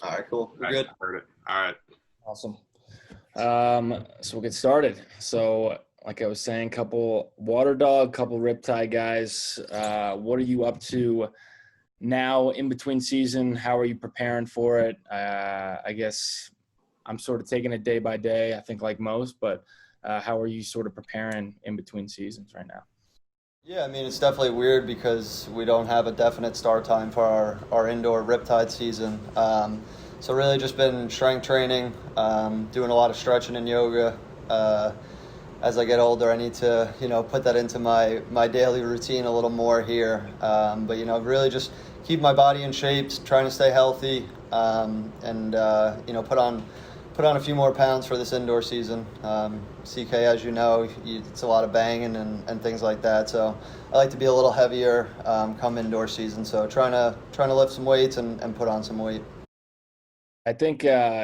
All right, cool. We're I good. heard it. All right. Awesome. So we'll get started. So, like I was saying, couple Waterdog, couple Riptide guys. What are you up to now in between season? How are you preparing for it? I guess I'm sort of taking it day by day, I think like most, but how are you sort of preparing in between seasons right now? Yeah, I mean, it's definitely weird because we don't have a definite start time for our indoor Riptide season. So really just been strength training, doing a lot of stretching and yoga. As I get older, I need to, put that into my daily routine a little more here. But, really just keep my body in shape, trying to stay healthy, and put on a few more pounds for this indoor season. CK, as you know, it's a lot of banging and things like that. So I like to be a little heavier come indoor season. So trying to lift some weights and put on some weight. I think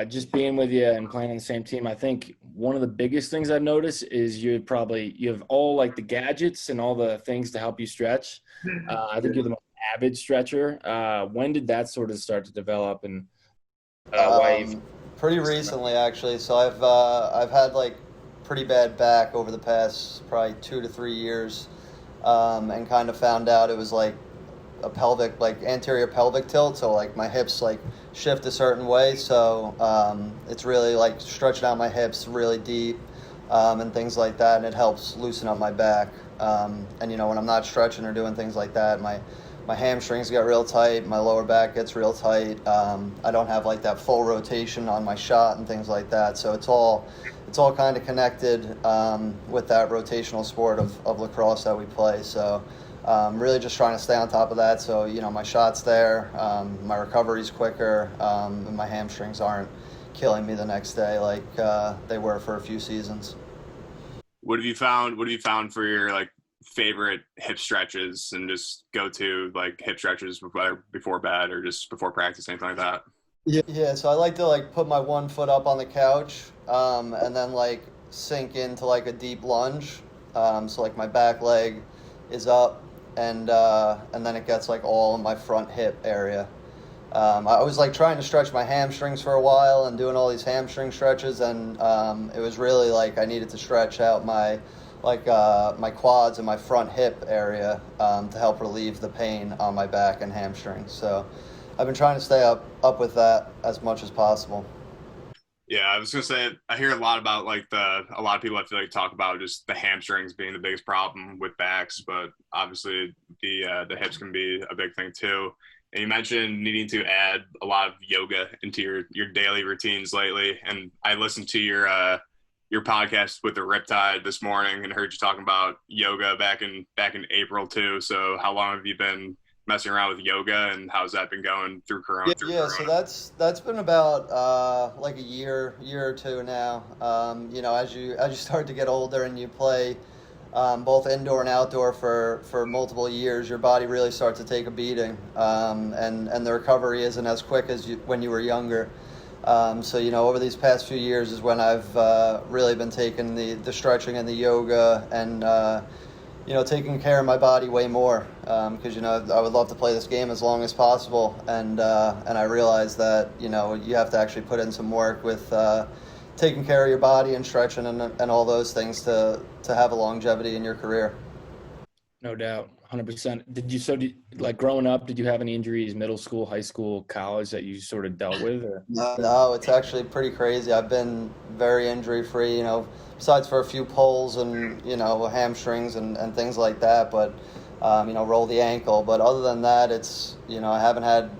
just being with you and playing on the same team, I think one of the biggest things I've noticed is you have all like the gadgets and all the things to help you stretch. I think you're the most avid stretcher. When did that sort of start to develop, and why? Pretty recently, actually. So I've had like pretty bad back over the past probably 2 to 3 years, and kind of found out it was like a pelvic, like anterior pelvic tilt. So like my hips like shift a certain way. So it's really like stretching out my hips really deep, and things like that, and it helps loosen up my back. And when I'm not stretching or doing things like that, my hamstrings get real tight, my lower back gets real tight. I don't have like that full rotation on my shot and things like that. So it's all kind of connected with that rotational sport of lacrosse that we play. So really just trying to stay on top of that. So, my shot's there, my recovery's quicker, and my hamstrings aren't killing me the next day like they were for a few seasons. What have you found? What have you found for your like favorite hip stretches and just go to like hip stretches before bed or just before practice, anything like that? Yeah. So I like to like put my one foot up on the couch, and then like sink into like a deep lunge. So like my back leg is up, and then it gets like all in my front hip area. I was like trying to stretch my hamstrings for a while and doing all these hamstring stretches, and it was really like I needed to stretch out my quads and my front hip area to help relieve the pain on my back and hamstrings. So I've been trying to stay up with that as much as possible. Yeah, I was gonna say I hear a lot about like a lot of people I feel like talk about just the hamstrings being the biggest problem with backs, but obviously the hips can be a big thing too. And you mentioned needing to add a lot of yoga into your daily routines lately, and I listened to your podcast with the Riptide this morning and heard you talking about yoga back in April too. So how long have you been messing around with yoga, and how's that been going through Corona? Yeah. So that's been about like a year or two now. As you start to get older and you play both indoor and outdoor for multiple years, your body really starts to take a beating, and the recovery isn't as quick as when you were younger. So over these past few years is when I've really been taking the stretching and the yoga and taking care of my body way more, because I would love to play this game as long as possible, and I realized that you have to actually put in some work with taking care of your body and stretching and all those things to have a longevity in your career. No doubt, 100%. Like growing up, did you have any injuries, middle school, high school, college that you sort of dealt with? Or? No, it's actually pretty crazy. I've been very injury free, besides for a few pulls and, hamstrings and things like that, but, roll the ankle. But other than that, it's, I haven't had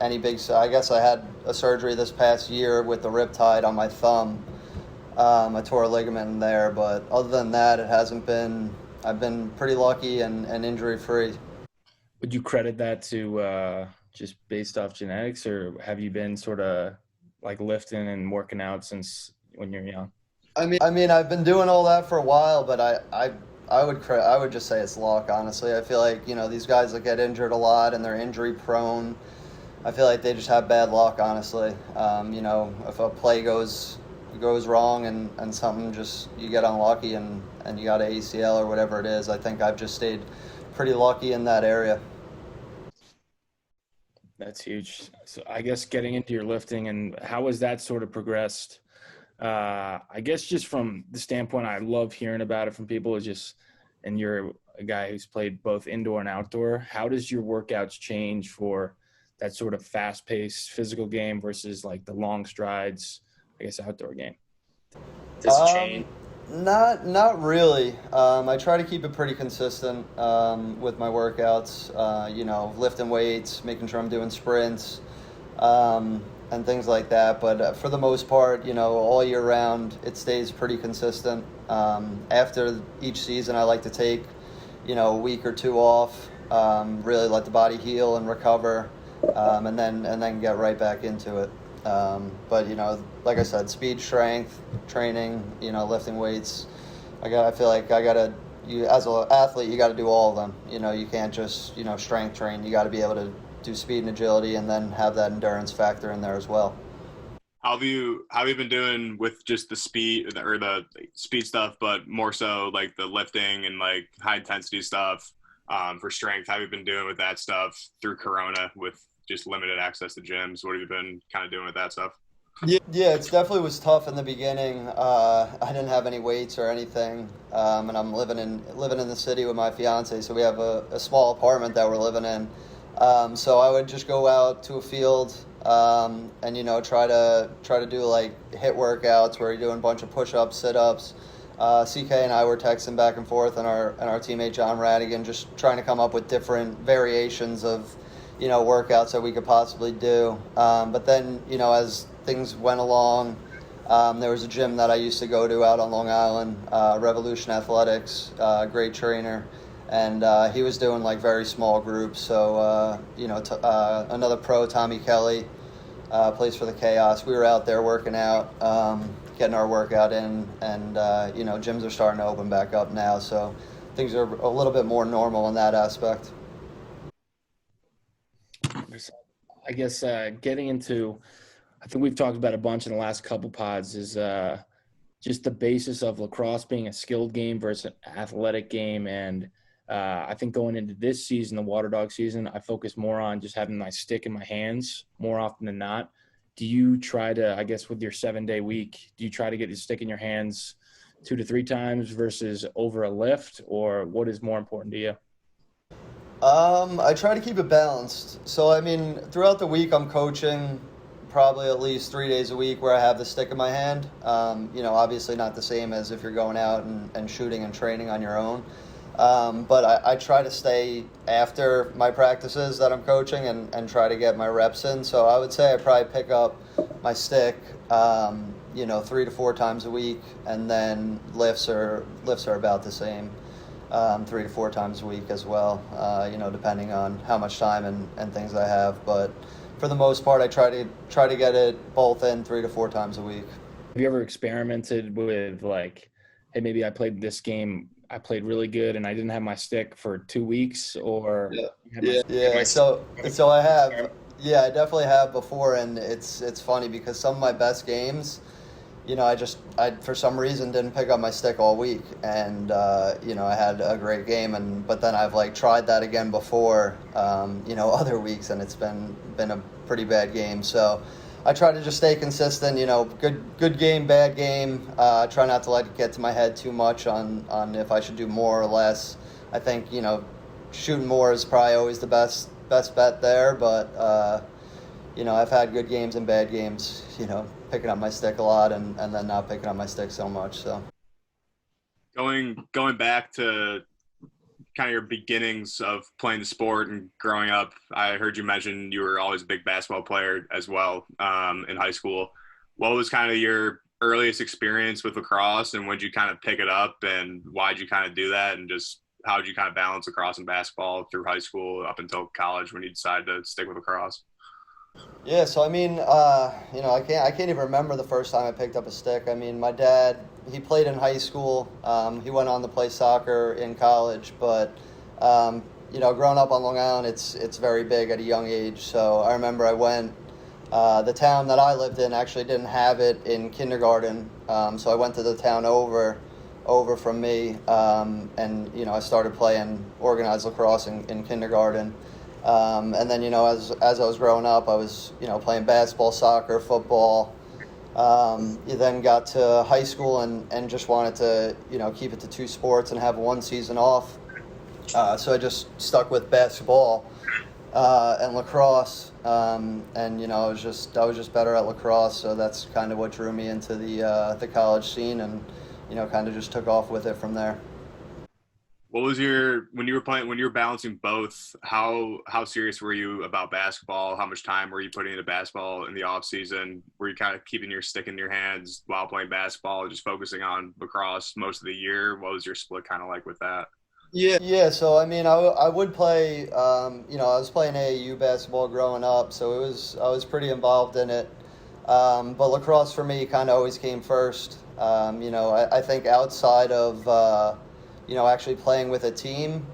any I guess I had a surgery this past year with the riptide on my thumb. I tore a ligament in there, but other than that, I've been pretty lucky and injury free. Would you credit that to just based off genetics, or have you been sort of like lifting and working out since when you're young? I mean, I've been doing all that for a while, but I would just say it's luck. Honestly, I feel like these guys that get injured a lot and they're injury prone, I feel like they just have bad luck. Honestly, if a play goes wrong and something just you get unlucky and you got an ACL or whatever it is, I think I've just stayed pretty lucky in that area. That's huge. So I guess getting into your lifting, and how has that sort of progressed? I guess just from the standpoint, I love hearing about it from people is just, and you're a guy who's played both indoor and outdoor. How does your workouts change for that sort of fast-paced physical game versus like the long strides, I guess, outdoor game? Does it change? Not really. I try to keep it pretty consistent with my workouts. Lifting weights, making sure I'm doing sprints, and things like that. But for the most part, all year round, it stays pretty consistent. After each season, I like to take, a week or two off, really let the body heal and recover, and then get right back into it. But like I said, speed, strength, training, lifting weights. I feel like as an athlete, you got to do all of them. You can't just, strength train. You got to be able to do speed and agility, and then have that endurance factor in there as well. How have you been doing with just the speed or the speed stuff, but more so like the lifting and like high intensity stuff for strength? How have you been doing with that stuff through Corona with just limited access to gyms? What have you been kind of doing with that stuff? Yeah, it definitely was tough in the beginning. I didn't have any weights or anything, and I'm living in the city with my fiance, so we have a small apartment that we're living in. So I would just go out to a field and try to do like HIIT workouts where you're doing a bunch of push-ups, sit-ups. CK and I were texting back and forth, and our teammate John Radigan, just trying to come up with different variations of workouts that we could possibly do. But then as things went along, there was a gym that I used to go to out on Long Island, Revolution Athletics, great trainer. And he was doing like very small groups. So, another pro, Tommy Kelly, plays for the Chaos. We were out there working out, getting our workout in, and, gyms are starting to open back up now. So things are a little bit more normal in that aspect. I guess getting into, I think we've talked about a bunch in the last couple pods, is just the basis of lacrosse being a skilled game versus an athletic game. And I think going into this season, the Waterdog season, I focus more on just having my stick in my hands more often than not. Do you try to, I guess with your 7-day week, do you try to get your stick in your hands 2 to 3 times versus over a lift, or what is more important to you? I try to keep it balanced. So, throughout the week, I'm coaching probably at least 3 days a week where I have the stick in my hand. Obviously not the same as if you're going out and shooting and training on your own. But I try to stay after my practices that I'm coaching and try to get my reps in. So I would say I probably pick up my stick, 3 to 4 times a week, and then lifts are about the same, 3 to 4 times a week as well, depending on how much time and things I have. But for the most part, I try to get it both in 3 to 4 times a week. Have you ever experimented with like, hey, maybe I played this game, I played really good and I didn't have my stick for 2 weeks, or yeah. So I have, I definitely have before, and it's funny because some of my best games, I for some reason didn't pick up my stick all week, and I had a great game, but then I've like tried that again before, other weeks, and it's been a pretty bad game. So I try to just stay consistent, good game, bad game. Try not to let it get to my head too much on if I should do more or less. I think, shooting more is probably always the best bet there. But, I've had good games and bad games, picking up my stick a lot and then not picking up my stick so much. So going back to kind of your beginnings of playing the sport and growing up, I heard you mention you were always a big basketball player as well in high school. What was kind of your earliest experience with lacrosse, and when did you kind of pick it up, and why did you kind of do that, and just how did you kind of balance lacrosse and basketball through high school up until college when you decided to stick with lacrosse? Yeah, so I can't even remember the first time I picked up a stick. My dad, he played in high school. He went on to play soccer in college, but growing up on Long Island, it's very big at a young age. So I remember I went. The town that I lived in actually didn't have it in kindergarten, so I went to the town over from me, and I started playing organized lacrosse in kindergarten. And then, as I was growing up, I was, playing basketball, soccer, football. You then got to high school and just wanted to, keep it to 2 sports and have 1 season off. So I just stuck with basketball and lacrosse. And, I was just better at lacrosse. So that's kind of what drew me into the college scene and, kind of just took off with it from there. What was when you were balancing both, how serious were you about basketball? How much time were you putting into basketball in the off season? Were you kind of keeping your stick in your hands while playing basketball, just focusing on lacrosse most of the year? What was your split kind of like with that? Yeah. So, I would play, I was playing AAU basketball growing up, so I was pretty involved in it. But lacrosse for me kind of always came first. I think outside of, actually playing with a team.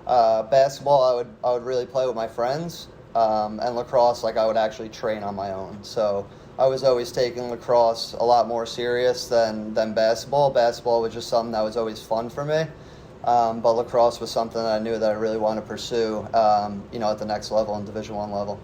Basketball, I would really play with my friends, and lacrosse, I would actually train on my own. So I was always taking lacrosse a lot more serious than basketball. Basketball was just something that was always fun for me, but lacrosse was something that I knew that I really wanted to pursue, at the next level, in Division I level.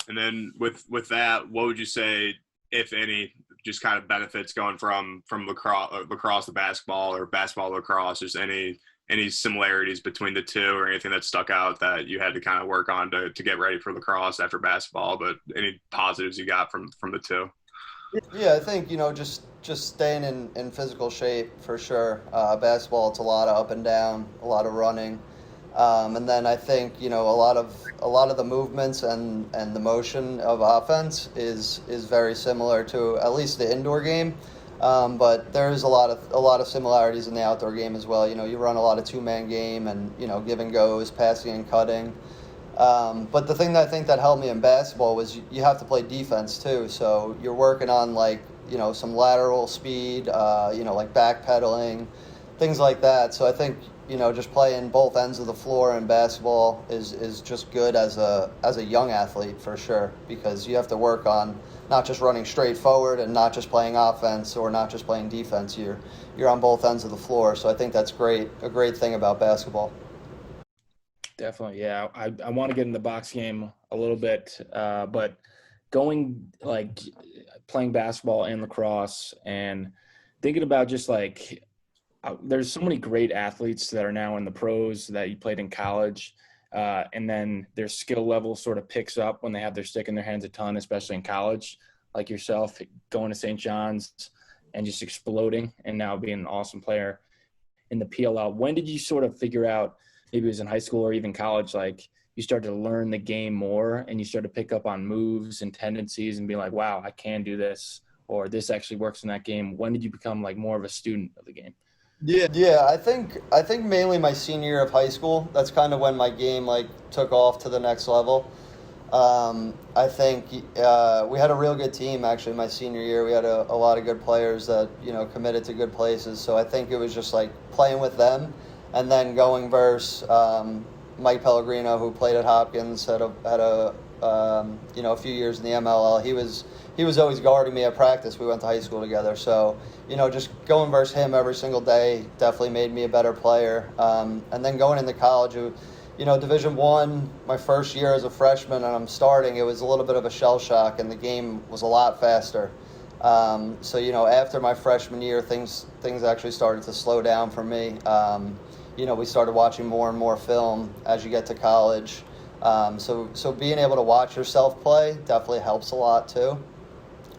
And then with that, what would you say, if any, just kind of benefits going from lacrosse to basketball, or basketball to lacrosse? Just any similarities between the two, or anything that stuck out that you had to kind of work on to get ready for lacrosse after basketball, but any positives you got from the two? Yeah, I think, just staying in physical shape for sure. Basketball, it's a lot of up and down, a lot of running. And then I think, a lot of the movements and the motion of offense is very similar to at least the indoor game. But there's a lot of similarities in the outdoor game as well. You run a lot of 2-man game and, give and goes, passing and cutting. But the thing that I think that helped me in basketball was you have to play defense too. So you're working on some lateral speed, backpedaling, things like that. So I think, just playing both ends of the floor in basketball is just good as a young athlete for sure, because you have to work on not just running straight forward and not just playing offense or not just playing defense. You're on both ends of the floor. So I think that's a great thing about basketball. Definitely, yeah. I want to get in the box game a little bit, but going playing basketball and lacrosse and thinking about just there's so many great athletes that are now in the pros that you played in college, and then their skill level sort of picks up when they have their stick in their hands a ton, especially in college, like yourself going to St. John's and just exploding and now being an awesome player in the PLL. When did you sort of figure out, maybe it was in high school or even college, you started to learn the game more and you started to pick up on moves and tendencies and be like, wow, I can do this, or this actually works in that game? When did you become more of a student of the game? Yeah, I think mainly my senior year of high school. That's kind of when my game took off to the next level. I think we had a real good team actually my senior year. We had a lot of good players that committed to good places. So I think it was just playing with them, and then going versus Mike Pellegrino, who played at Hopkins, had a few years in the MLL. He was always guarding me at practice. We went to high school together. So, just going versus him every single day definitely made me a better player. And then going into college, Division I, my first year as a freshman, and I'm starting, it was a little bit of a shell shock, and the game was a lot faster. So, after my freshman year, things actually started to slow down for me. We started watching more and more film as you get to college. So being able to watch yourself play definitely helps a lot too.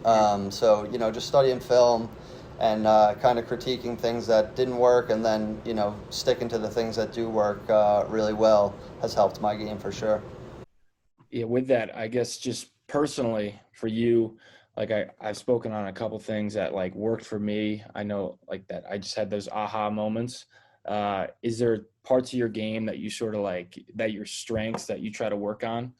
So, just studying film and kind of critiquing things that didn't work, and then, sticking to the things that do work really well has helped my game for sure. Yeah, with that, I guess just personally for you, I've spoken on a couple things that worked for me. I know that I just had those aha moments. Is there parts of your game that you sort of that your strengths that you try to work on,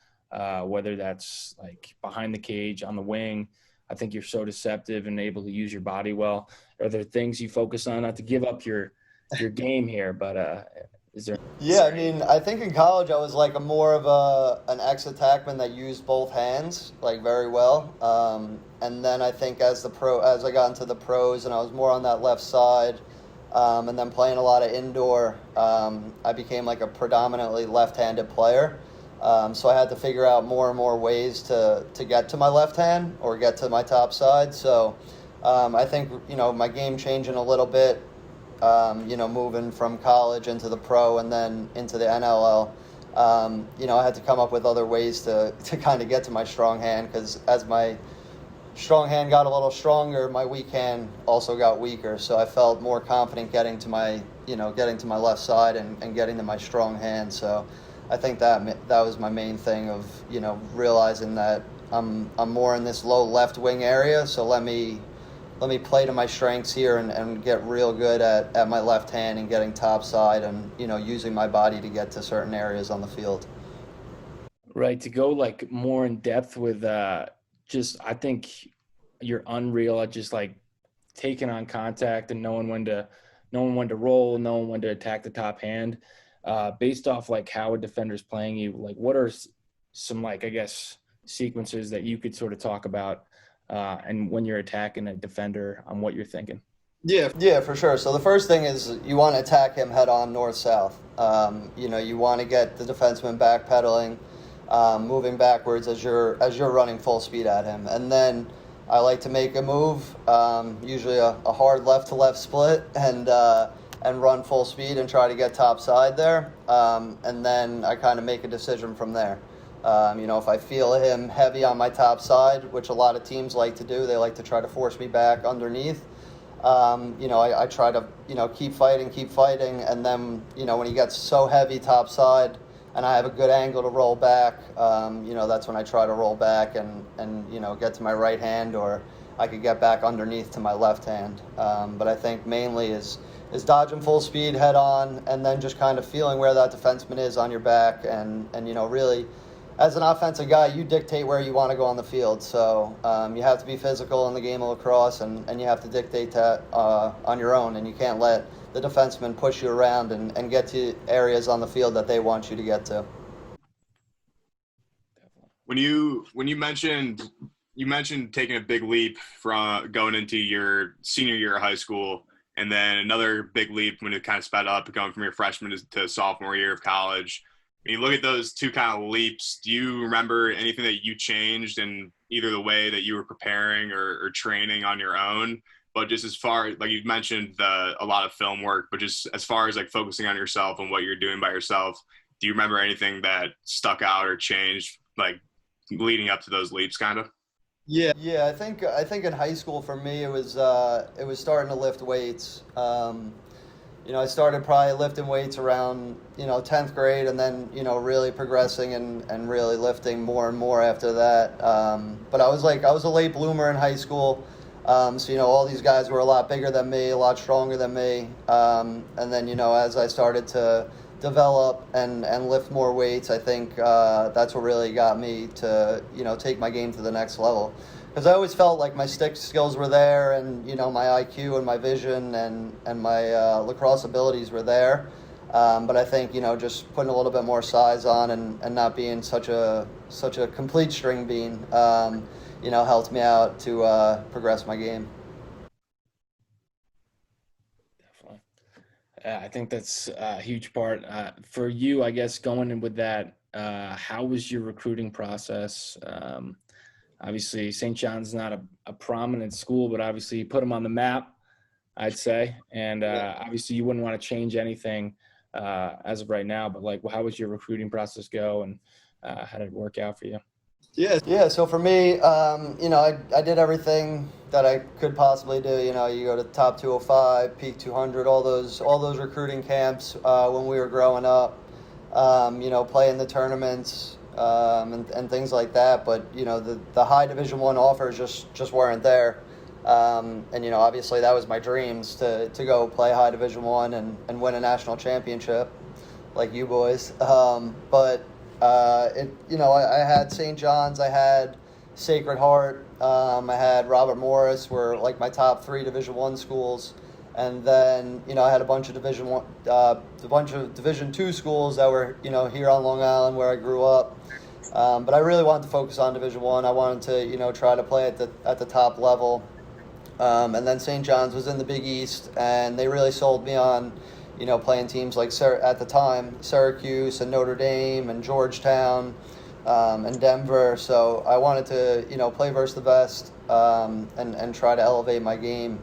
whether that's behind the cage, on the wing? I think you're so deceptive and able to use your body well. Are there things you focus on? Not to give up your game here, but is there? Yeah, I think in college I was a more of an ex-attackman that used both hands very well. And then I think as I got into the pros and I was more on that left side, and then playing a lot of indoor, I became a predominantly left-handed player. So I had to figure out more and more ways to get to my left hand or get to my top side. So I think, my game changing a little bit, moving from college into the pro and then into the NLL. I had to come up with other ways to kind of get to my strong hand, because as my strong hand got a little stronger, my weak hand also got weaker. So I felt more confident getting to my left side and getting to my strong hand. So I think that was my main thing of, realizing that I'm more in this low left wing area. So let me play to my strengths here and get real good at my left hand and getting top side and, using my body to get to certain areas on the field. Right. To go like more in depth with I think you're unreal at just like taking on contact and knowing when to roll, knowing when to attack the top hand. Based off like how a defender's playing you, like what are some like, I guess, sequences that you could sort of talk about and when you're attacking a defender on what you're thinking? Yeah, for sure. So the first thing is you want to attack him head on north-south. You want to get the defenseman backpedaling, moving backwards as you're running full speed at him. And then I like to make a move, usually a hard left-to-left split, and run full speed and try to get top side there. And then I kind of make a decision from there. If I feel him heavy on my top side, which a lot of teams like to do, they like to try to force me back underneath. I try to, keep fighting. And then, when he gets so heavy top side and I have a good angle to roll back, that's when I try to roll back and get to my right hand, or I could get back underneath to my left hand. But I think mainly is dodging full speed head on, and then just kind of feeling where that defenseman is on your back, and really, as an offensive guy, you dictate where you want to go on the field. So you have to be physical in the game of lacrosse, and you have to dictate that on your own, and you can't let the defenseman push you around and get to areas on the field that they want you to get to. When you mentioned taking a big leap from going into your senior year of high school, and then another big leap when it kind of sped up going from your freshman to sophomore year of college. When you look at those two kind of leaps, do you remember anything that you changed in either the way that you were preparing or training on your own? But just as far, like you mentioned, a lot of film work, but just as far as like focusing on yourself and what you're doing by yourself, do you remember anything that stuck out or changed, like leading up to those leaps, kind of? Yeah. I think in high school for me it was starting to lift weights. I started probably lifting weights around 10th grade, and then really progressing and really lifting more and more after that. But I was a late bloomer in high school, so all these guys were a lot bigger than me, a lot stronger than me. And then as I started to develop and lift more weights, I think that's what really got me to take my game to the next level. Because I always felt like my stick skills were there, and my IQ and my vision and my lacrosse abilities were there. But I think just putting a little bit more size on and not being such a complete string bean, helped me out to progress my game. Definitely. I think that's a huge part for you, I guess, going in with that. How was your recruiting process? Obviously, St. John's not a prominent school, but obviously you put them on the map, I'd say. And obviously you wouldn't want to change anything as of right now. But, like, how was your recruiting process go, and how did it work out for you? Yeah. So for me, I did everything that I could possibly do. You go to top 205, peak 200, all those recruiting camps when we were growing up. Playing the tournaments. And things like that, but the high Division I offers just weren't there, and obviously that was my dreams to go play high Division I and win a national championship like you boys. But I had St. John's, I had Sacred Heart, I had Robert Morris, were like my top 3 Division I schools. And then, I had a bunch of Division II schools that were, here on Long Island where I grew up. But I really wanted to focus on Division I. I wanted to, try to play at the top level. And then St. John's was in the Big East, and they really sold me on, playing teams like at the time Syracuse and Notre Dame and Georgetown and Denver. So I wanted to play versus the best and try to elevate my game.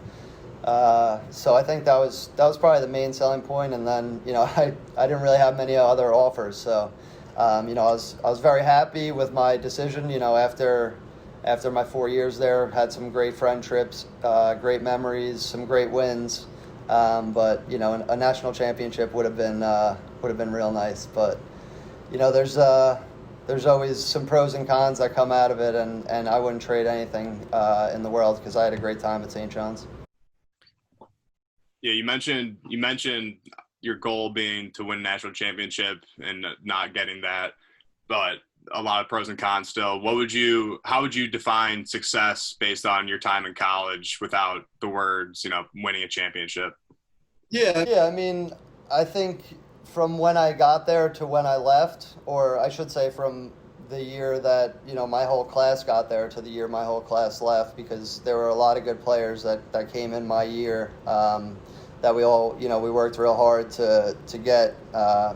So I think that was probably the main selling point. And then I didn't really have many other offers. So I was very happy with my decision. After my 4 years there, had some great friend trips, great memories, some great wins. But a national championship would have been real nice. But there's always some pros and cons that come out of it, and I wouldn't trade anything in the world because I had a great time at St. John's. Yeah, you mentioned your goal being to win a national championship and not getting that, but a lot of pros and cons still. How would you define success based on your time in college without the words, winning a championship? Yeah, I mean, I think from when I got there to when I left, or I should say from the year that, my whole class got there to the year my whole class left, because there were a lot of good players that came in my year that we all, we worked real hard to get. I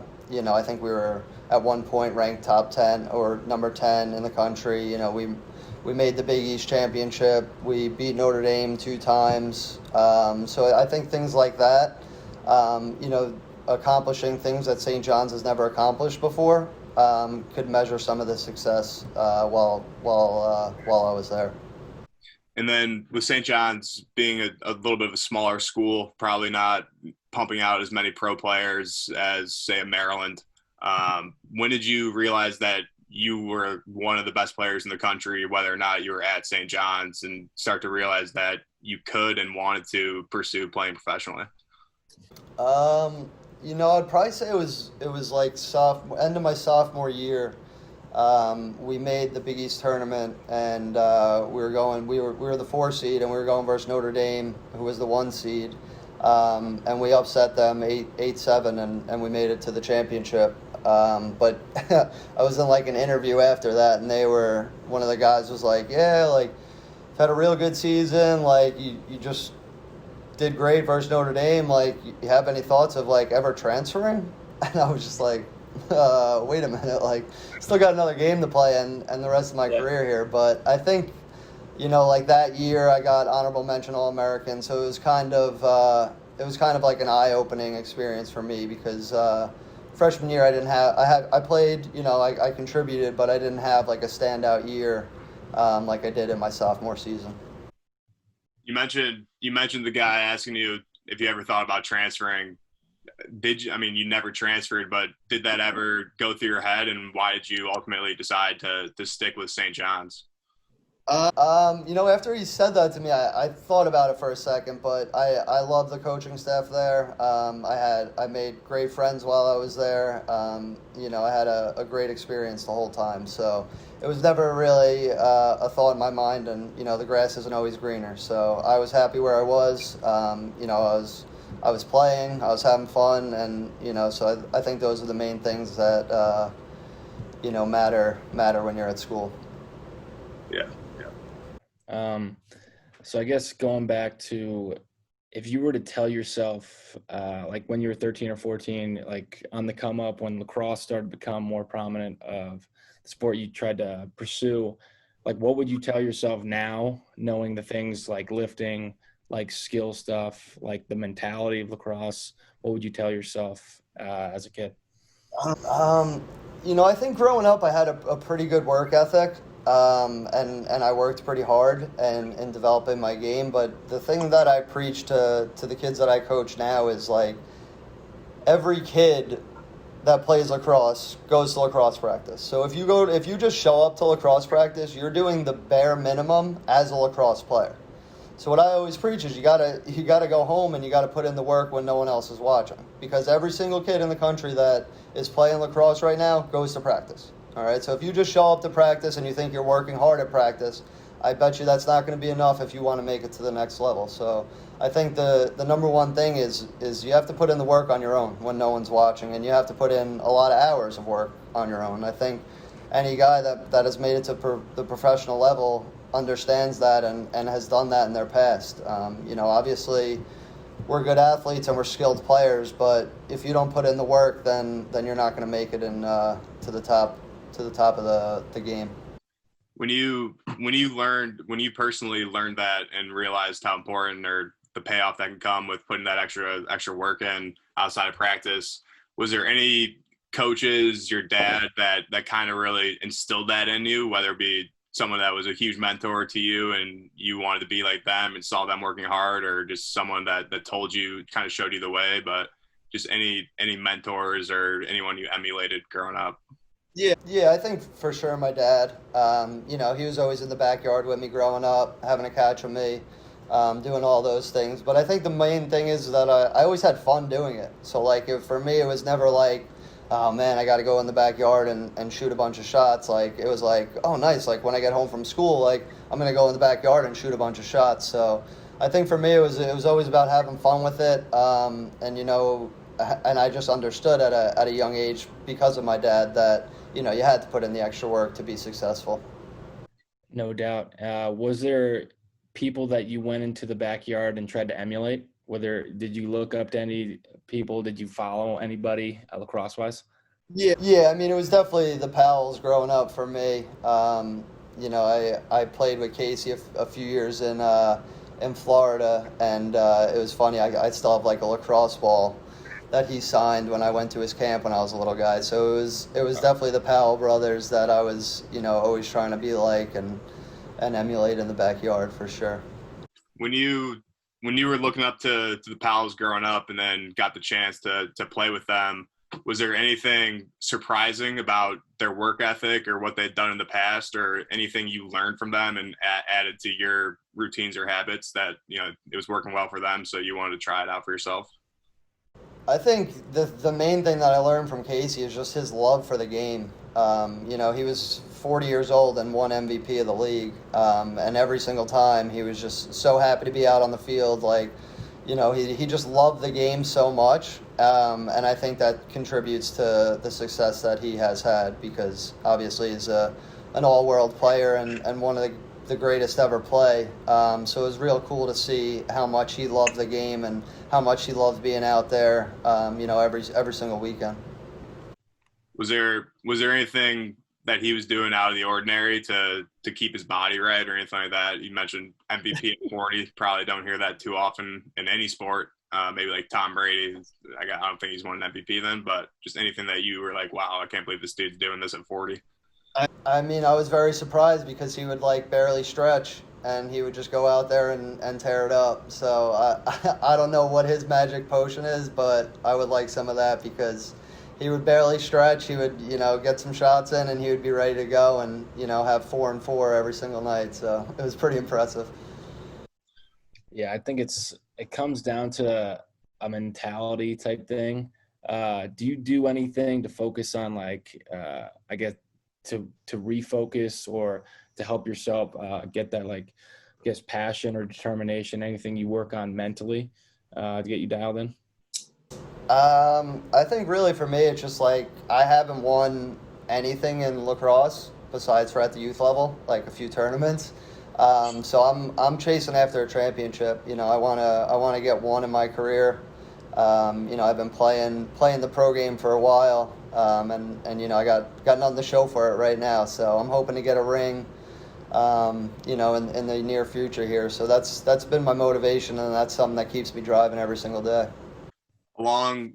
think we were at one point ranked top 10 or number 10 in the country. We made the Big East championship. We beat Notre Dame 2 times. So I think things like that, accomplishing things that St. John's has never accomplished before, could measure some of the success while I was there. And then with St. John's being a little bit of a smaller school, probably not pumping out as many pro players as, say, a Maryland, when did you realize that you were one of the best players in the country, whether or not you were at St. John's, and start to realize that you could and wanted to pursue playing professionally? I'd probably say it was like end of my sophomore year. We made the Big East tournament, and we were the 4 seed, and we were going versus Notre Dame, who was the 1 seed, and we upset them 8-7, and we made it to the championship. But I was in like an interview after that, and one of the guys was like, yeah, like, had a real good season, like you just did great versus Notre Dame, like you have any thoughts of like ever transferring? And I was just like, wait a minute, like still got another game to play and the rest of my career here. But I think, like that year I got honorable mention All-American, so it was kind of like an eye-opening experience for me, because freshman year I played, I contributed, but I didn't have like a standout year like I did in my sophomore season. You mentioned the guy asking you if you ever thought about transferring. You never transferred, but did that ever go through your head, and why did you ultimately decide to stick with St. John's? After he said that to me, I thought about it for a second, but I love the coaching staff there. I made great friends while I was there. I had a great experience the whole time, so it was never really a thought in my mind, and the grass isn't always greener. So I was happy where I was. I was playing, I was having fun, and so I think those are the main things that matter when you're at school. Yeah. So I guess going back to, if you were to tell yourself, like when you were 13 or 14, like on the come up, when lacrosse started to become more prominent of the sport you tried to pursue, like what would you tell yourself now, knowing the things like lifting, like skill stuff, like the mentality of lacrosse? What would you tell yourself as a kid? I think growing up I had a pretty good work ethic. And I worked pretty hard in developing my game. But the thing that I preach to the kids that I coach now is like every kid that plays lacrosse goes to lacrosse practice. So if you just show up to lacrosse practice, you're doing the bare minimum as a lacrosse player. So what I always preach is you gotta go home and you gotta put in the work when no one else is watching, because every single kid in the country that is playing lacrosse right now goes to practice. All right, so if you just show up to practice and you think you're working hard at practice, I bet you that's not going to be enough if you want to make it to the next level. So I think the number one thing is you have to put in the work on your own when no one's watching, and you have to put in a lot of hours of work on your own. I think any guy that has made it to the professional level understands that and has done that in their past. Obviously, we're good athletes and we're skilled players, but if you don't put in the work, then you're not going to make it in to the top of the game. When you personally learned that and realized how important or the payoff that can come with putting that extra work in outside of practice, was there any coaches, your dad, that kind of really instilled that in you, whether it be someone that was a huge mentor to you and you wanted to be like them and saw them working hard, or just someone that told you, kind of showed you the way, but just any mentors or anyone you emulated growing up? Yeah, I think for sure my dad. He was always in the backyard with me growing up, having a catch with me, doing all those things. But I think the main thing is that I always had fun doing it. So, for me, it was never like, oh, man, I got to go in the backyard and shoot a bunch of shots. Like, it was like, oh, nice. Like, when I get home from school, like, I'm going to go in the backyard and shoot a bunch of shots. So I think for me, it was always about having fun with it. And I just understood at a young age because of my dad that, you had to put in the extra work to be successful. No doubt. Was there people that you went into the backyard and tried to emulate? Did you look up to any people? Did you follow anybody lacrosse-wise? Yeah. I mean, it was definitely the Pals growing up for me. I played with Casey a few years in Florida, and it was funny. I still have like a lacrosse ball that he signed when I went to his camp when I was a little guy. So it was definitely the Powell brothers that I was, always trying to be like and emulate in the backyard for sure. When you were looking up to the Powells growing up and then got the chance to play with them, was there anything surprising about their work ethic or what they'd done in the past, or anything you learned from them and added to your routines or habits that, it was working well for them, so you wanted to try it out for yourself? I think the main thing that I learned from Casey is just his love for the game. He was 40 years old and won MVP of the league. And every single time he was just so happy to be out on the field. He just loved the game so much. And I think that contributes to the success that he has had, because obviously he's an all-world player and one of the greatest ever play. So it was real cool to see how much he loved the game and how much he loved being out there, every single weekend. Was there anything that he was doing out of the ordinary to keep his body right or anything like that? You mentioned MVP at 40. Probably don't hear that too often in any sport. Maybe like Tom Brady. I don't think he's won an MVP then, but just anything that you were like, wow, I can't believe this dude's doing this at 40. I mean, I was very surprised because he would barely stretch and he would just go out there and tear it up. So I don't know what his magic potion is, but I would like some of that, because he would barely stretch. He would, get some shots in and he would be ready to go and, have 4 and 4 every single night. So it was pretty impressive. Yeah, I think it comes down to a mentality type thing. Do you do anything to focus on to refocus or to help yourself get that passion or determination, anything you work on mentally to get you dialed in? I think really for me, it's just I haven't won anything in lacrosse besides for at the youth level, a few tournaments. So I'm chasing after a championship. I wanna get one in my career. I've been playing the pro game for a while, and I got nothing to show for it right now. So I'm hoping to get a ring, in the near future here. So that's been my motivation, and that's something that keeps me driving every single day. Along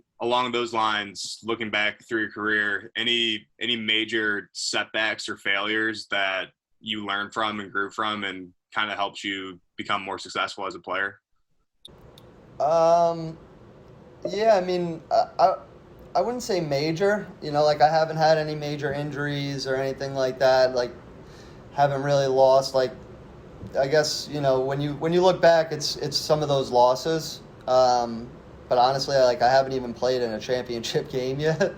those lines, looking back through your career, any major setbacks or failures that you learned from and grew from and kind of helped you become more successful as a player? Yeah, I mean, I wouldn't say major. I haven't had any major injuries or anything like that. Haven't really lost. I guess when you look back, it's some of those losses. But honestly, I haven't even played in a championship game yet.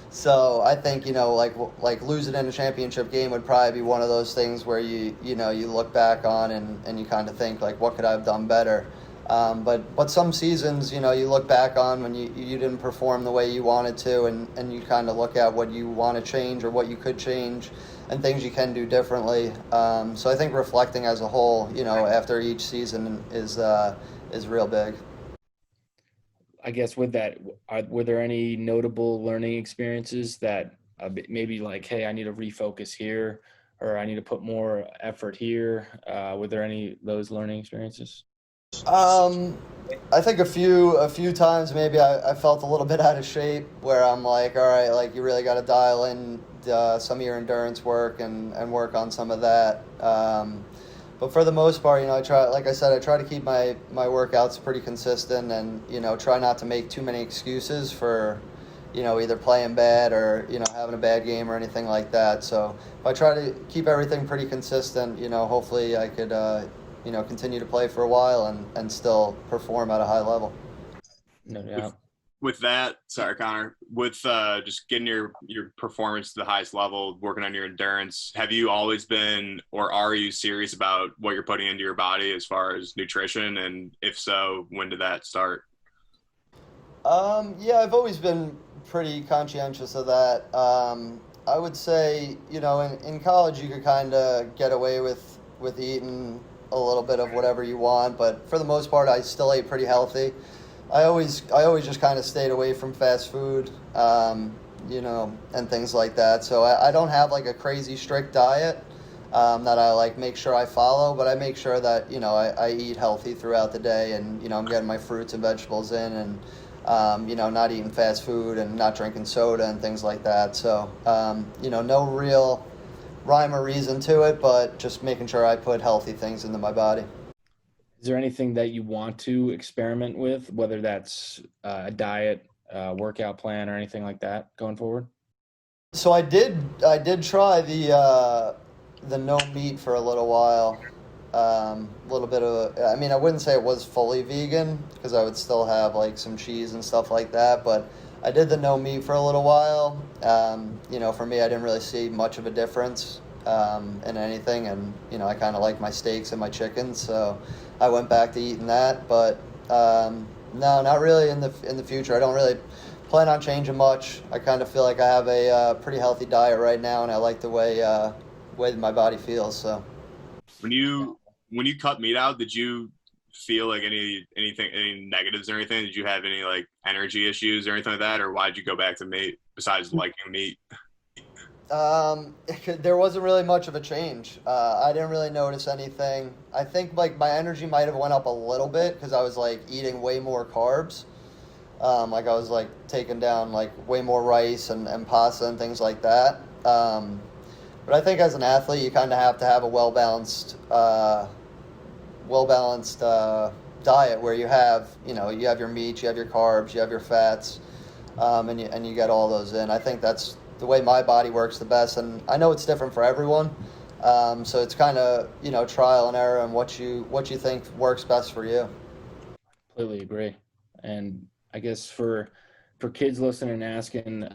So I think losing in a championship game would probably be one of those things where you look back on and you kind of think what could I have done better. But some seasons, you look back on when you didn't perform the way you wanted to, and you kind of look at what you want to change or what you could change and things you can do differently. So I think reflecting as a whole, after each season is real big. I guess with that, were there any notable learning experiences that maybe like, hey, I need to refocus here, or I need to put more effort here? Were there any of those learning experiences? I think a few times maybe I felt a little bit out of shape where I'm like, all right, like you really got to dial in some of your endurance work and work on some of that. But for the most part, I try, like I said, I try to keep my workouts pretty consistent and, try not to make too many excuses for, either playing bad or, having a bad game or anything like that. So if I try to keep everything pretty consistent, hopefully I could, continue to play for a while and still perform at a high level. No doubt. With that, sorry, Connor, with just getting your performance to the highest level, working on your endurance, have you always been, or are you serious about what you're putting into your body as far as nutrition? And if so, when did that start? Yeah, I've always been pretty conscientious of that. I would say, in college you could kind of get away with eating a little bit of whatever you want, but for the most part, I still ate pretty healthy. I always just kind of stayed away from fast food, and things like that. So I don't have like a crazy strict diet that I like make sure I follow, but I make sure that, I eat healthy throughout the day and, I'm getting my fruits and vegetables in and, not eating fast food and not drinking soda and things like that. So, no real rhyme or reason to it, but just making sure I put healthy things into my body. Is there anything that you want to experiment with, whether that's a diet, workout plan, or anything like that going forward? So I did try the no meat for a little while. A little bit of, I wouldn't say it was fully vegan because I would still have like some cheese and stuff like that, but I did the no meat for a little while. For me, I didn't really see much of a difference in anything, and I kind of like my steaks and my chicken, so I went back to eating that. But no, not really in the future. I don't really plan on changing much. I kind of feel like I have a pretty healthy diet right now, and I like the way my body feels. So when you cut meat out, did you feel like any negatives or anything? Did you have any like energy issues or anything like that, or why'd you go back to meat besides liking meat? There wasn't really much of a change. I didn't really notice anything. I think like my energy might have went up a little bit because I was like eating way more carbs. Like I was like taking down like way more rice and pasta and things like that. But I think as an athlete, you kind of have to have a well-balanced diet where you have your meat, you have your carbs, you have your fats, and you get all those in. I think that's the way my body works the best, and I know it's different for everyone. So it's kind of trial and error and what you think works best for you. Completely agree. And I guess for kids listening and asking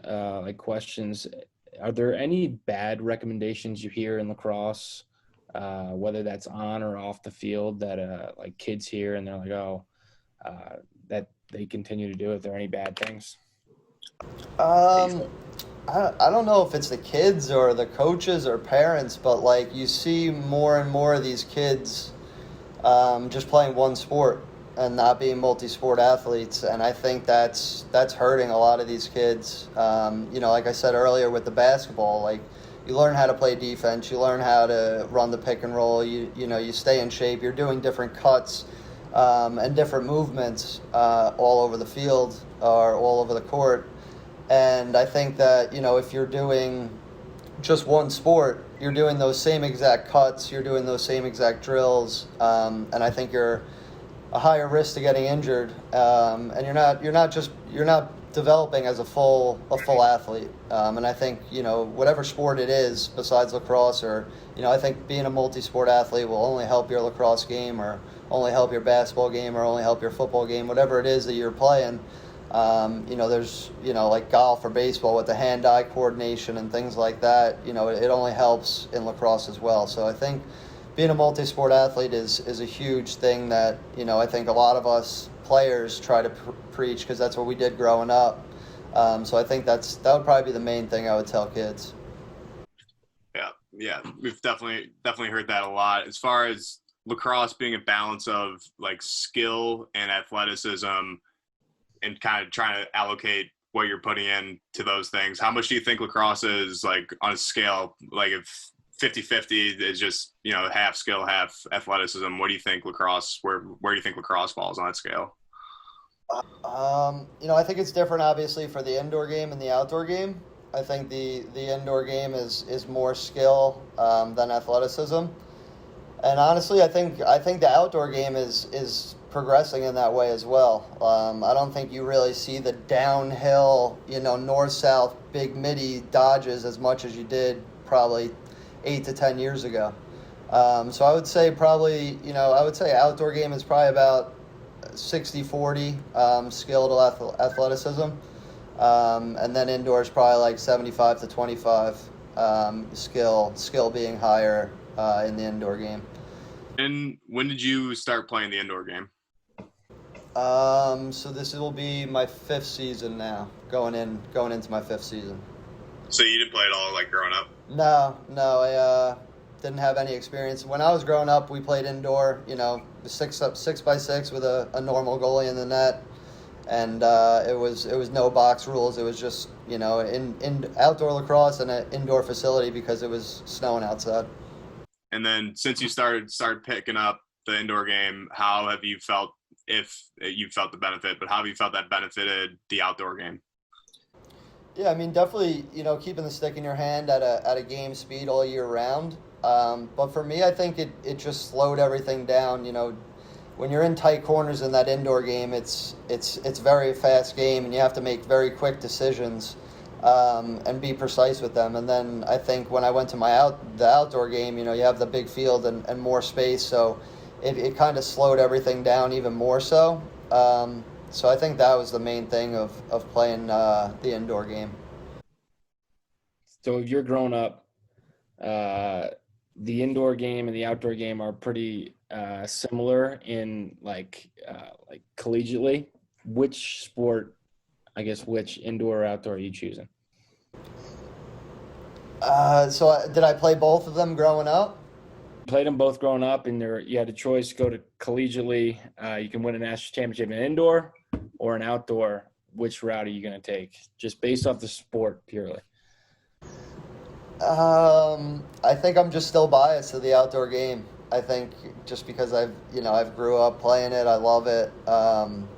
like questions, are there any bad recommendations you hear in lacrosse, whether that's on or off the field, that like kids hear and they're like, oh, that they continue to do it? Are there any bad things? I don't know if it's the kids or the coaches or parents, but like you see more and more of these kids just playing one sport and not being multi-sport athletes, and I think that's hurting a lot of these kids. Like I said earlier with the basketball, like you learn how to play defense, you learn how to run the pick and roll, you stay in shape, you're doing different cuts and different movements all over the field or all over the court. And I think that, if you're doing just one sport, you're doing those same exact cuts, you're doing those same exact drills, and I think you're a higher risk to getting injured, and you're not developing as a full athlete. And I think whatever sport it is besides lacrosse, or I think being a multi-sport athlete will only help your lacrosse game, or only help your basketball game, or only help your football game, whatever it is that you're playing. There's like golf or baseball with the hand-eye coordination and things like that. It only helps in lacrosse as well. So I think being a multi-sport athlete is a huge thing that, I think a lot of us players try to preach because that's what we did growing up. So I think that would probably be the main thing I would tell kids. Yeah, we've definitely heard that a lot. As far as lacrosse being a balance of like skill and athleticism, and kind of trying to allocate what you're putting in to those things, how much do you think lacrosse is like on a scale, like if 50-50 is just, half skill, half athleticism? What do you think lacrosse, where do you think lacrosse falls on that scale? I think it's different, obviously, for the indoor game and the outdoor game. I think the indoor game is more skill than athleticism, and honestly, I think the outdoor game is progressing in that way as well. I don't think you really see the downhill, north-south, big midi dodges as much as you did probably 8 to 10 years ago. So I would say probably, outdoor game is probably about 60-40 skill to athleticism. And then indoor is probably like 75 to 25 skill being higher in the indoor game. And when did you start playing the indoor game? So this will be my 5th season now, going into my 5th season. So you didn't play at all, like, growing up? No, I didn't have any experience. When I was growing up, we played indoor, 6x6 with a normal goalie in the net, and it was no box rules. It was just, in outdoor lacrosse in an indoor facility because it was snowing outside. And then since you started picking up the indoor game, how have you felt, if you felt the benefit, but how have you felt that benefited the outdoor game? Yeah, I mean, definitely, keeping the stick in your hand at a game speed all year round. But for me, I think it just slowed everything down. When you're in tight corners in that indoor game, it's very fast game, and you have to make very quick decisions and be precise with them. And then I think when I went to the outdoor game, you have the big field and more space, so it kind of slowed everything down even more so. So I think that was the main thing of playing the indoor game. So if you're growing up, the indoor game and the outdoor game are pretty similar in like collegiately. Which sport, which indoor or outdoor are you choosing? So did I play both of them growing up? Played them both growing up, and you had a choice: go to collegiately. You can win a national championship in indoor or an outdoor. Which route are you going to take, just based off the sport purely? I think I'm just still biased to the outdoor game. I think just because I've grew up playing it, I love it, and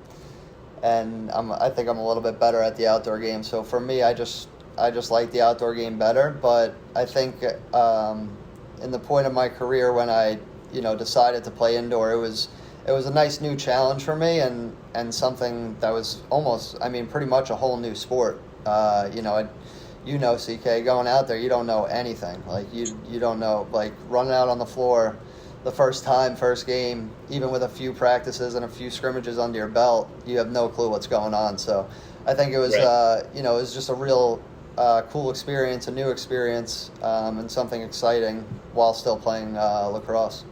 I think I'm a little bit better at the outdoor game. So for me, I just like the outdoor game better. But I think in the point of my career when I decided to play indoor, it was a nice new challenge for me, and something that was almost, pretty much a whole new sport. CK, going out there, you don't know anything. Like you don't know, like running out on the floor the first game, even with a few practices and a few scrimmages under your belt, you have no clue what's going on. So I think it was, right. It was just a real cool experience, a new experience, and something exciting while still playing lacrosse.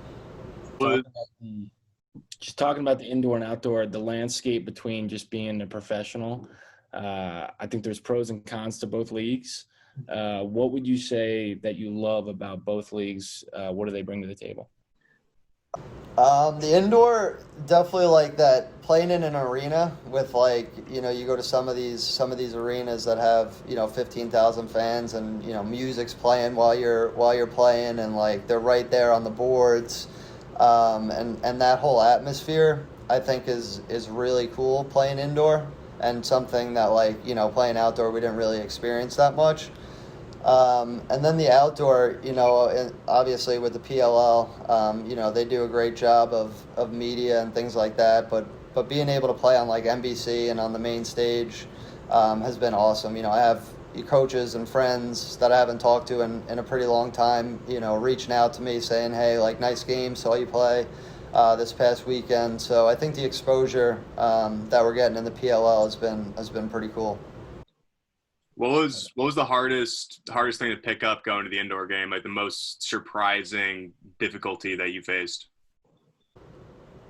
Just talking about the indoor and outdoor, the landscape between just being a professional, I think there's pros and cons to both leagues. What would you say that you love about both leagues? What do they bring to the table? The indoor, definitely like that, playing in an arena with you go to some of these arenas that have 15,000 fans, and music's playing while you're playing, and they're right there on the boards, and that whole atmosphere I think is really cool playing indoor, and something that playing outdoor we didn't really experience that much. And then the outdoor, obviously with the PLL, they do a great job of media and things like that. But being able to play on NBC and on the main stage has been awesome. I have coaches and friends that I haven't talked to in a pretty long time, reaching out to me saying, hey, nice game, saw you play this past weekend. So I think the exposure that we're getting in the PLL has been pretty cool. What was the hardest thing to pick up going to the indoor game? The most surprising difficulty that you faced?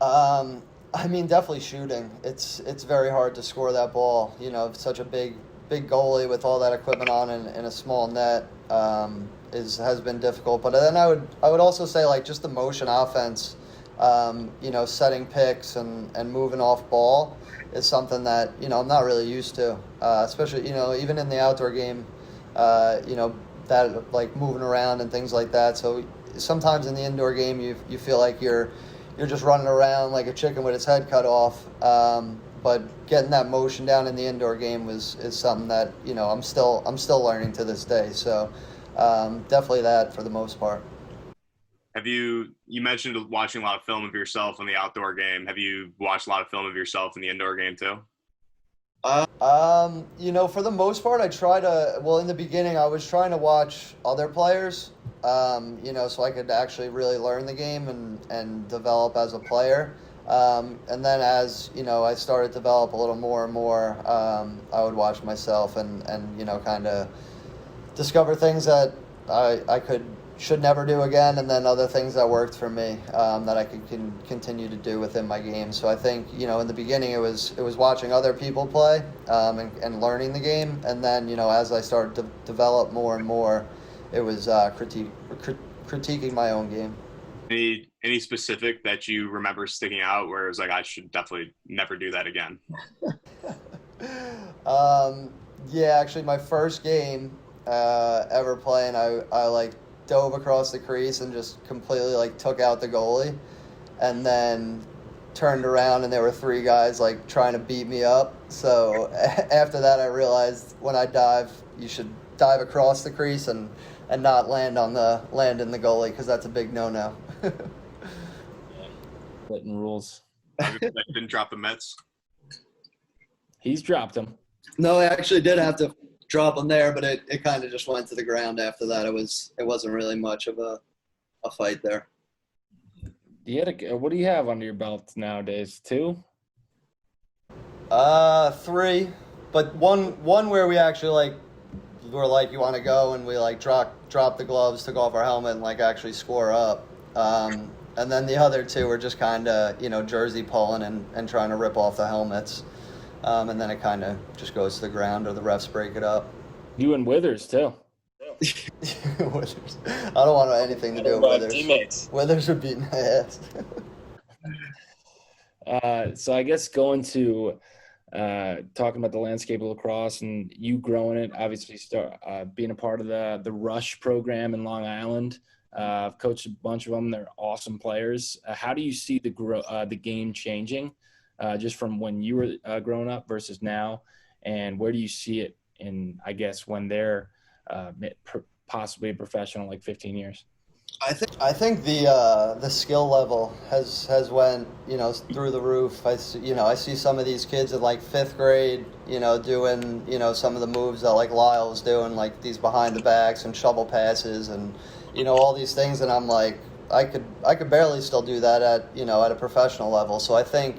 Definitely shooting. It's very hard to score that ball. Such a big goalie with all that equipment on in a small net has been difficult. But then I would also say just the motion offense. setting picks and moving off ball is something that, I'm not really used to, especially, even in the outdoor game, that like moving around and things like that. So sometimes in the indoor game, you feel like you're just running around like a chicken with its head cut off. But getting that motion down in the indoor game is something that, I'm still learning to this day. So definitely that for the most part. You mentioned watching a lot of film of yourself in the outdoor game. Have you watched a lot of film of yourself in the indoor game too? For the most part, in the beginning, I was trying to watch other players, so I could actually really learn the game and develop as a player. And then as, I started to develop a little more and more, I would watch myself and kind of discover things that I should never do again, and then other things that worked for me that I could continue to do within my game. So I think, in the beginning it was watching other people play and learning the game, and then, as I started to develop more and more, it was critiquing my own game. Any specific that you remember sticking out where it was like, I should definitely never do that again? Yeah, actually my first game ever playing, I like dove across the crease and just completely like took out the goalie, and then turned around and there were three guys like trying to beat me up. So after that I realized when I dive, you should dive across the crease and not land in the goalie, because that's a big no-no. Written rules. Didn't drop the Mets. He's dropped them. No, I actually did have to drop them there, but it kind of just went to the ground after that. It wasn't really much of a fight there. What do you have under your belt nowadays? 2? 3, but one where we actually were like, you want to go, and we like dropped the gloves, took off our helmet, and like actually score up. And then the other 2 were just kind of, jersey pulling and trying to rip off the helmets. And then it kind of just goes to the ground, or the refs break it up. You and Withers too. Withers. I don't want anything to do with Withers. Teammates. Withers would beat my ass. So I guess going to talking about the landscape of lacrosse and you growing it, obviously being a part of the Rush program in Long Island. I've coached a bunch of them. They're awesome players. How do you see the game changing just from when you were growing up versus now? And where do you see it in, I guess, when they're possibly a professional, like 15 years? I think the skill level has went, through the roof. I see some of these kids in like 5th grade, doing, some of the moves that like Lyle's doing, like these behind the backs and shovel passes and, all these things. And I'm like, I could barely still do that at a professional level. So I think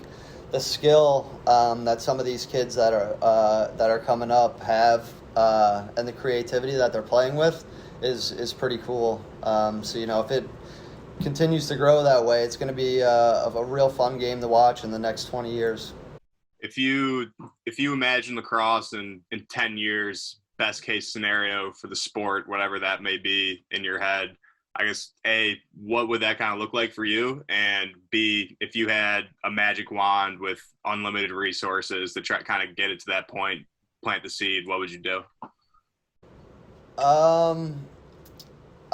the skill that some of these kids that are coming up have, and the creativity that they're playing with is pretty cool. So if it continues to grow that way, it's going to be a real fun game to watch in the next 20 years. If you imagine lacrosse in 10 years, best case scenario for the sport, whatever that may be in your head, I guess, A, what would that kind of look like for you? And B, if you had a magic wand with unlimited resources to try kind of get it to that point, plant the seed, what would you do?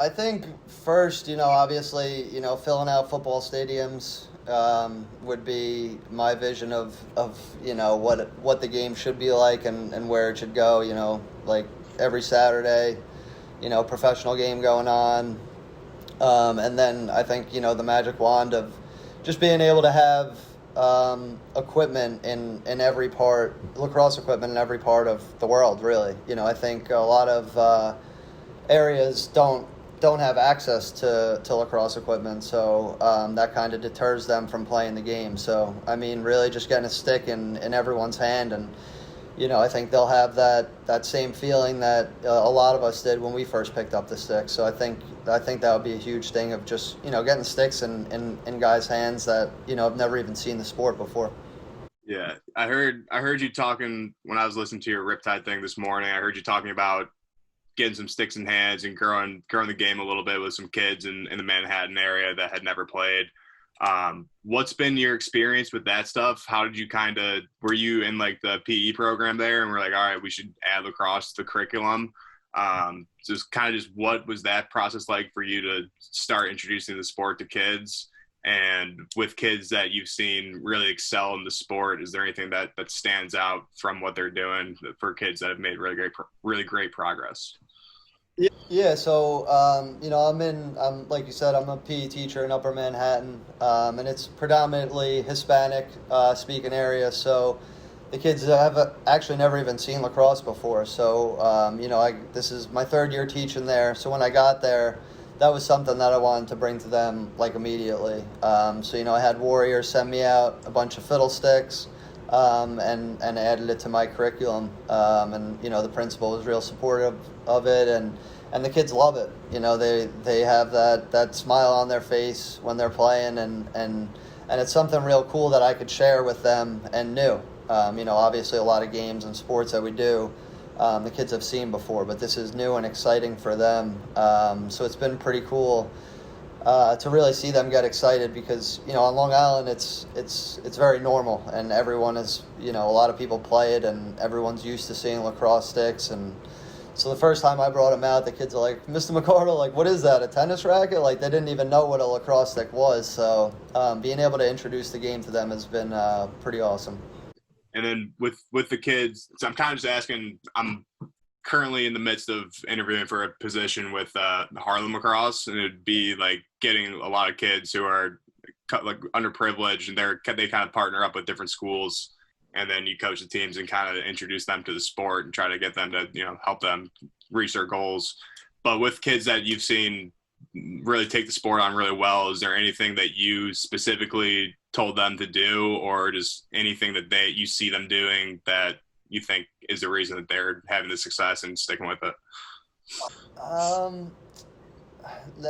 I think first, obviously, filling out football stadiums would be my vision of what the game should be like and where it should go, like every Saturday, professional game going on. And then I think, the magic wand of just being able to have equipment in every part, lacrosse equipment in every part of the world, really. I think a lot of areas don't have access to lacrosse equipment, so that kind of deters them from playing the game. So, I mean, really just getting a stick in everyone's hand, and I think they'll have that same feeling that a lot of us did when we first picked up the stick. So I think that would be a huge thing of just getting sticks in guys' hands that have never even seen the sport before. Yeah, I heard you talking when I was listening to your Riptide thing this morning. I heard you talking about getting some sticks in hands and growing the game a little bit with some kids in the Manhattan area that had never played. What's been your experience with that stuff? How did you were you in like the PE program there and we're like, all right, we should add lacrosse to the curriculum? Just what was that process like for you to start introducing the sport to kids? And with kids that you've seen really excel in the sport, is there anything that stands out from what they're doing for kids that have made really great progress? Yeah, so I'm like you said, I'm a PE teacher in Upper Manhattan, and it's predominantly Hispanic speaking area. So the kids have actually never even seen lacrosse before. So this is my third year teaching there. So when I got there, that was something that I wanted to bring to them like immediately. I had Warrior send me out a bunch of fiddlesticks. And added it to my curriculum. The principal was real supportive of it, and the kids love it. They have that smile on their face when they're playing, and it's something real cool that I could share with them and new. Obviously a lot of games and sports that we do, the kids have seen before, but this is new and exciting for them. So it's been pretty cool to really see them get excited because, on Long Island, it's very normal and everyone is, a lot of people play it and everyone's used to seeing lacrosse sticks. And so the first time I brought them out, the kids are like, Mr. McArdle, like, what is that, a tennis racket? Like, they didn't even know what a lacrosse stick was. So being able to introduce the game to them has been pretty awesome. And then with the kids, so I'm kind of just asking, I'm currently in the midst of interviewing for a position with Harlem Lacrosse, and it'd be like getting a lot of kids who are like underprivileged, and they kind of partner up with different schools, and then you coach the teams and kind of introduce them to the sport and try to get them to help them reach their goals. But with kids that you've seen really take the sport on really well, is there anything that you specifically told them to do, or just anything that you see them doing that you think is the reason that they're having the success and sticking with it?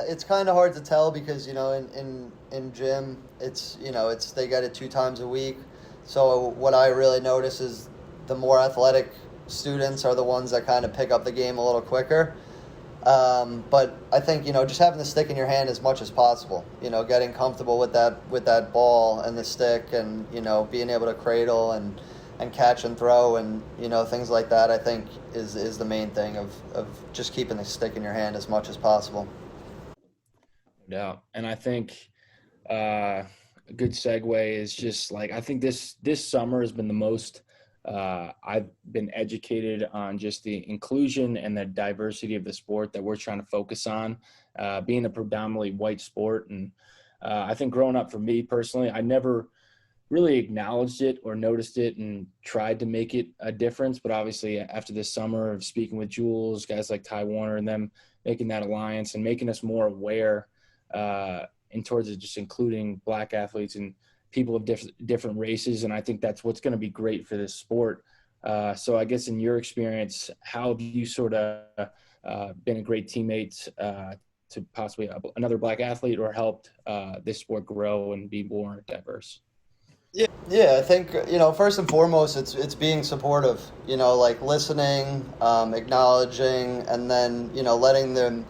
It's kind of hard to tell because, in gym, it's they get it 2 times a week. So what I really notice is the more athletic students are the ones that kind of pick up the game a little quicker. But I think, just having the stick in your hand as much as possible, getting comfortable with that ball and the stick and, being able to cradle and catch and throw and, things like that, I think is the main thing of just keeping the stick in your hand as much as possible. Yeah. And I think a good segue is just like, I think this summer has been the most I've been educated on just the inclusion and the diversity of the sport that we're trying to focus on, being a predominantly white sport. And I think growing up for me personally, I never really acknowledged it or noticed it and tried to make it a difference. But obviously after this summer of speaking with Jules, guys like Ty Warner and them making that alliance and making us more aware in towards it, just including Black athletes and people of different races. And I think that's what's going to be great for this sport. So I guess in your experience, how have you sort of been a great teammate to possibly another Black athlete or helped this sport grow and be more diverse? Yeah, I think, first and foremost, it's being supportive, like listening, acknowledging, and then, letting them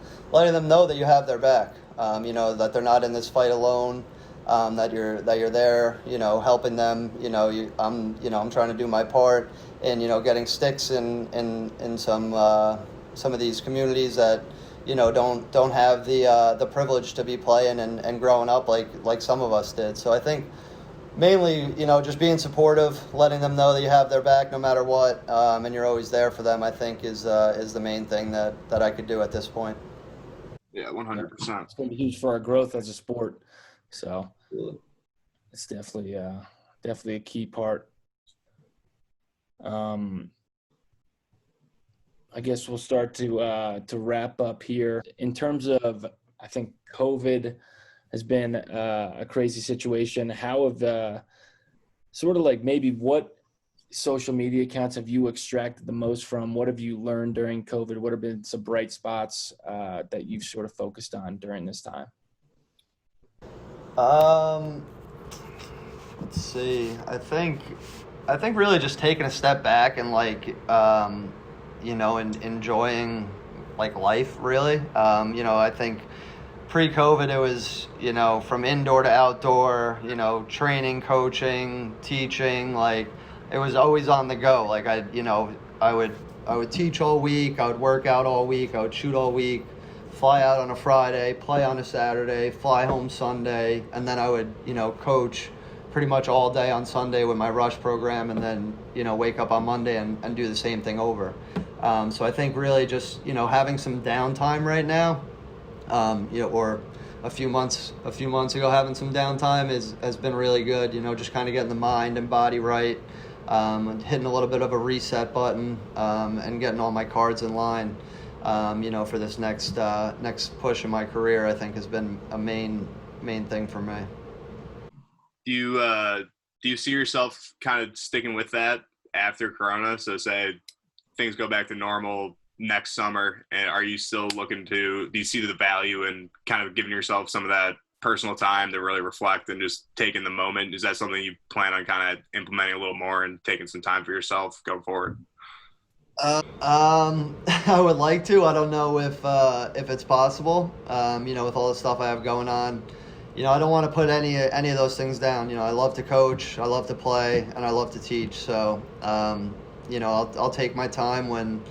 know that you have their back, that they're not in this fight alone, that you're there, helping them, I'm trying to do my part in, getting sticks in some of these communities that, don't have the privilege to be playing and growing up like some of us did. So I think mainly, just being supportive, letting them know that you have their back no matter what, and you're always there for them, I think is the main thing that I could do at this point. Yeah, 100%. It's going to be huge for our growth as a sport. So it's definitely a key part. I guess we'll start to wrap up here. In terms of, I think COVID has been a crazy situation. How have sort of like maybe what social media accounts have you extracted the most from? What have you learned during COVID? What have been some bright spots that you've sort of focused on during this time? Let's see. I think really just taking a step back and and enjoying like life really. I think pre-COVID, it was, from indoor to outdoor, training, coaching, teaching, like it was always on the go. Like I would teach all week, I would work out all week, I would shoot all week, fly out on a Friday, play on a Saturday, fly home Sunday, and then I would, coach pretty much all day on Sunday with my rush program, and then, wake up on Monday and do the same thing over. So I think really just, having some downtime right now, or a few months ago, having some downtime has been really good, just kind of getting the mind and body right, hitting a little bit of a reset button, and getting all my cards in line, for this next push in my career, I think has been a main thing for me. Do you see yourself kind of sticking with that after Corona? So say things go back to normal next summer, and are you still do you see the value in kind of giving yourself some of that personal time to really reflect and just taking the moment? Is that something you plan on kind of implementing a little more and taking some time for yourself going forward? I would like to. I don't know if it's possible. With all the stuff I have going on, I don't want to put any of those things down. I love to coach, I love to play, and I love to teach. So, I'll take my time when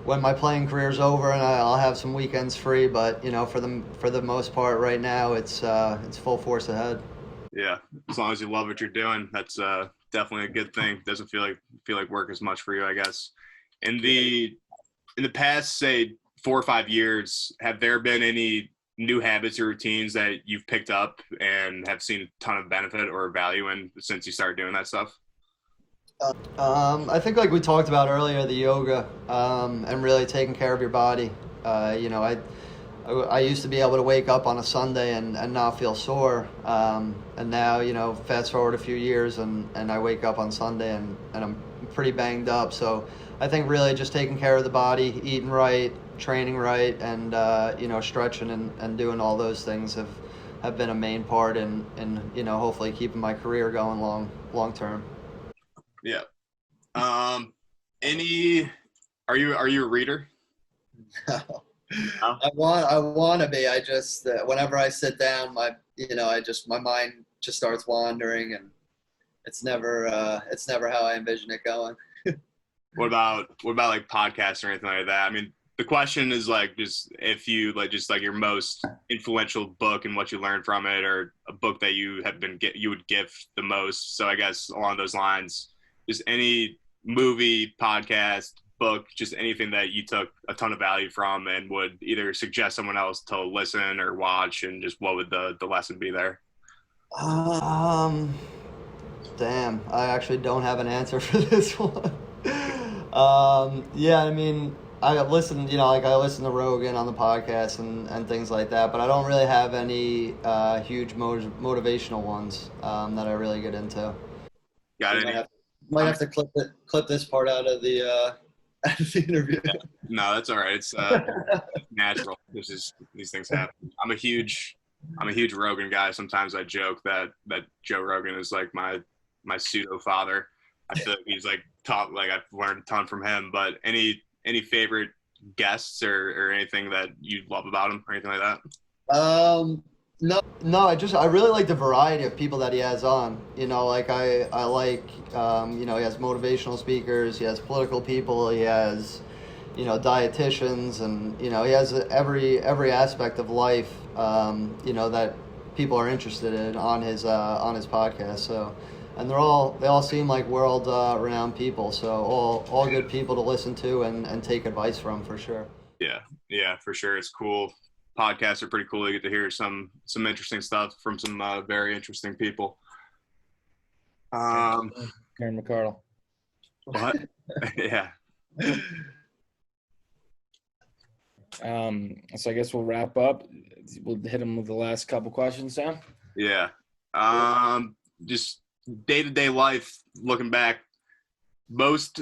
my playing career's over, and I'll have some weekends free. But for the most part, right now, it's full force ahead. Yeah, as long as you love what you're doing, that's definitely a good thing. Doesn't feel like work as much for you, I guess. In the past, say 4 or 5 years, have there been any new habits or routines that you've picked up and have seen a ton of benefit or value in since you started doing that stuff? I think like we talked about earlier, the yoga, and really taking care of your body. I used to be able to wake up on a Sunday and not feel sore. And now, fast forward a few years and I wake up on Sunday and I'm pretty banged up. So I think really just taking care of the body, eating right, training right, and, stretching and doing all those things have been a main part in hopefully keeping my career going long term. Yeah. Are you a reader? No. I want to be. I just whenever I sit down, my mind just starts wandering, and it's never how I envision it going. What about like podcasts or anything like that? I mean, the question is like just if you just your most influential book and what you learned from it, or a book that you would gift the most. So I guess along those lines, just any movie, podcast, book, just anything that you took a ton of value from and would either suggest someone else to listen or watch, and just what would the lesson be there? Damn, I actually don't have an answer for this one. Yeah, I mean, I listen to Rogan on the podcast and things like that, but I don't really have any huge motivational ones that I really get into. Got it. Might have to clip this part out of the interview. Yeah. No, that's all right. It's natural. These things happen. I'm a huge Rogan guy. Sometimes I joke that Joe Rogan is like my pseudo father. I feel like he's like taught, like I've learned a ton from him. But any favorite guests or anything that you love about him or anything like that? No, I really like the variety of people that he has on. Like I like, he has motivational speakers, he has political people, he has, dietitians, and, he has every aspect of life, that people are interested in on his podcast. So, and they all seem like world renowned people. So all good people to listen to and take advice from, for sure. Yeah, for sure. It's cool. Podcasts are pretty cool. You get to hear some interesting stuff from some very interesting people. Kieran McArdle. What? Yeah. So I guess we'll wrap up. We'll hit him with the last couple questions, Sam. Yeah. Just day-to-day life, looking back, most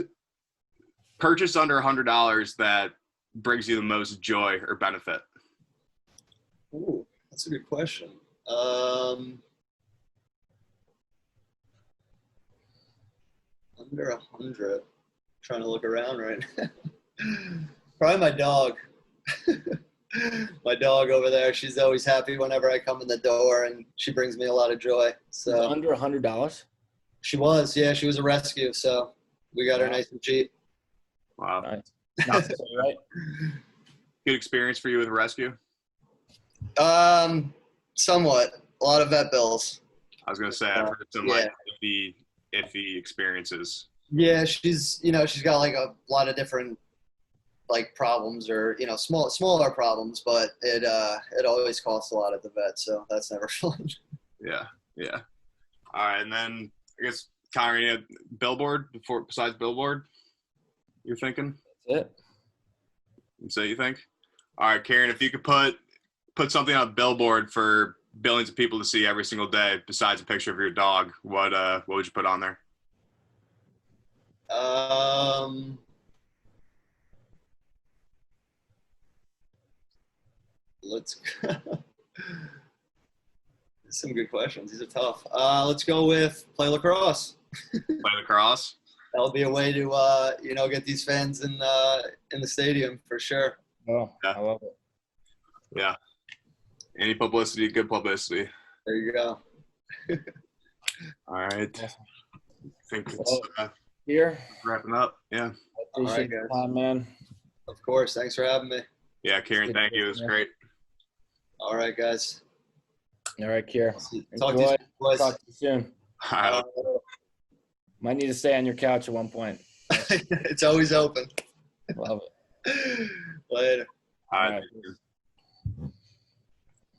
purchase under $100 that brings you the most joy or benefit? Ooh, that's a good question. Under 100. Trying to look around right now. Probably my dog. My dog over there, she's always happy whenever I come in the door, and she brings me a lot of joy. So Under $100. she was a rescue, so we got her nice and cheap. Wow. Nice. Not so, right? Good experience for you with rescue? Somewhat. A lot of vet bills. I was gonna say I've heard some like iffy experiences. Yeah, she's got like a lot of different like problems, or smaller problems, but it always costs a lot at the vet, so that's never fun. Yeah. All right, and then I guess Connor, you had billboard besides billboard, you're thinking? That's it. So you think? All right, Kieran, if you could put something on a billboard for billions of people to see every single day besides a picture of your dog, what would you put on there? Let's some good questions. These are tough. Let's go with play lacrosse. Play lacrosse? That'll be a way to get these fans in the stadium for sure. Oh, Yeah. I love it. Yeah. Any publicity, good publicity. There you go. All right. Yeah. I think it's Here. wrapping up. Yeah. I appreciate your time, man. Of course. Thanks for having me. Yeah, Kieran, thank you. It was great. All right, guys. All right, Kier. Talk to you, boys. Talk to you soon. All right. Might need to stay on your couch at one point. It's always open. Love it. Later. All right. All right.